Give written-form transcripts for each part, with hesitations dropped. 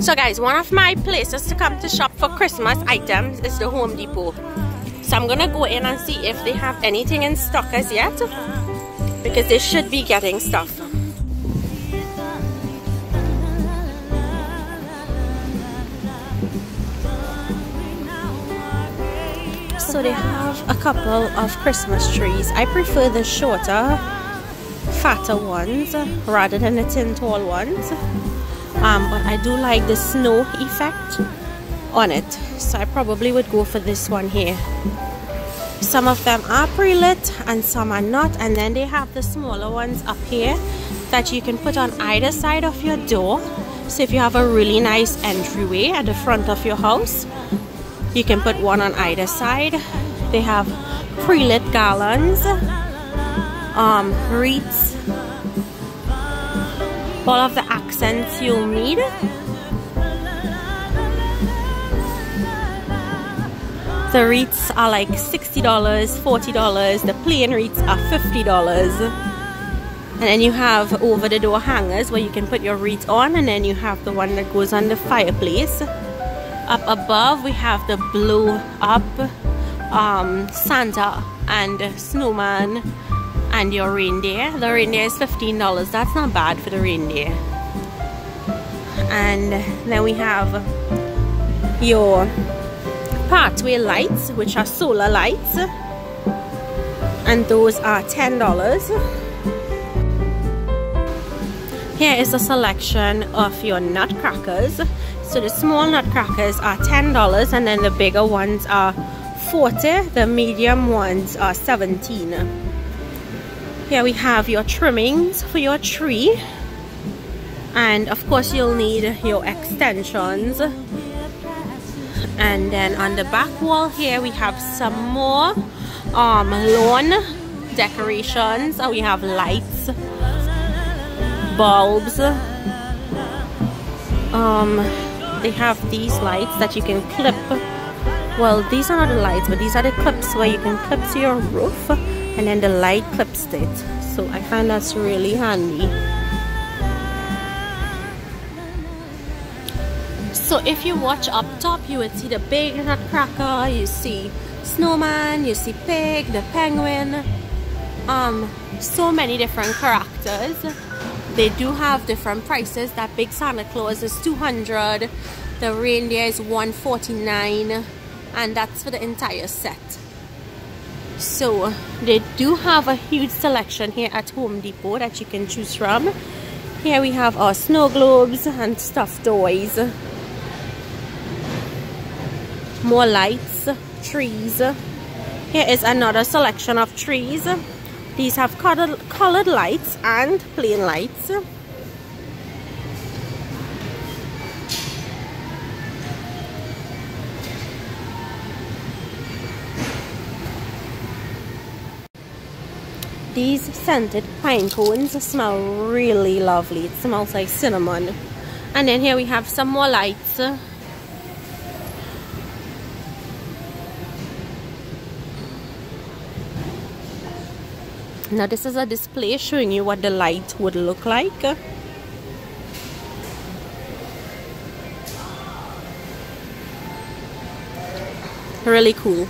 So guys, one of my places to come to shop for Christmas items is the Home Depot. So I'm gonna go in and see if they have anything in stock as yet, because they should be getting stuff. So they have a couple of Christmas trees. I prefer the shorter, fatter ones rather than the tin tall ones. But I do like the snow effect on it, so I probably would go for this one here. Some of them are pre-lit and some are not, and then they have the smaller ones up here that you can put on either side of your door. So if you have a really nice entryway at the front of your house, you can put one on either side. They have pre-lit garlands, wreaths, all of the accents you'll need. The wreaths are like $60, $40. The plain wreaths are $50. And then you have over the door hangers where you can put your wreath on, and then you have the one that goes on the fireplace. Up above we have the blow up Santa and snowman and your reindeer. The reindeer is $15. That's not bad for the reindeer. And then we have your pathway lights, which are solar lights, and those are $10. Here is a selection of your nutcrackers. So the small nutcrackers are $10, and then the bigger ones are $40. The medium ones are $17. Here we have your trimmings for your tree, and of course you'll need your extensions. And then on the back wall here we have some more lawn decorations. We have lights, bulbs. They have these lights that you can clip. Well, these are not the lights, but these are the clips where you can clip to your roof, and then the light clips to it. So I find that's really handy. So if you watch up top, you would see the big nutcracker, you see snowman, you see pig, the penguin, so many different characters. They do have different prices. That big Santa Claus is $200, the reindeer is $149, and that's for the entire set. So they do have a huge selection here at Home Depot that you can choose from. Here we have our snow globes and stuffed toys. More lights, trees. Here is another selection of trees. These have colored lights and plain lights. These scented pine cones smell really lovely. It smells like cinnamon. And then here we have some more lights. Now this is a display showing you what the light would look like. Really cool.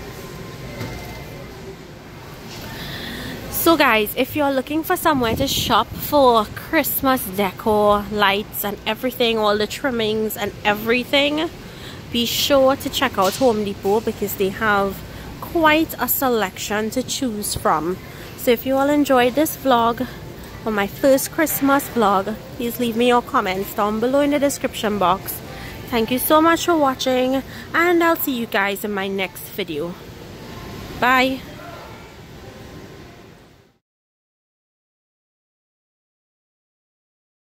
So guys, if you're looking for somewhere to shop for Christmas decor, lights and everything, all the trimmings and everything, be sure to check out Home Depot, because they have quite a selection to choose from. So if you all enjoyed this vlog, or my first Christmas vlog, please leave me your comments down below in the description box. Thank you so much for watching, and I'll see you guys in my next video. Bye.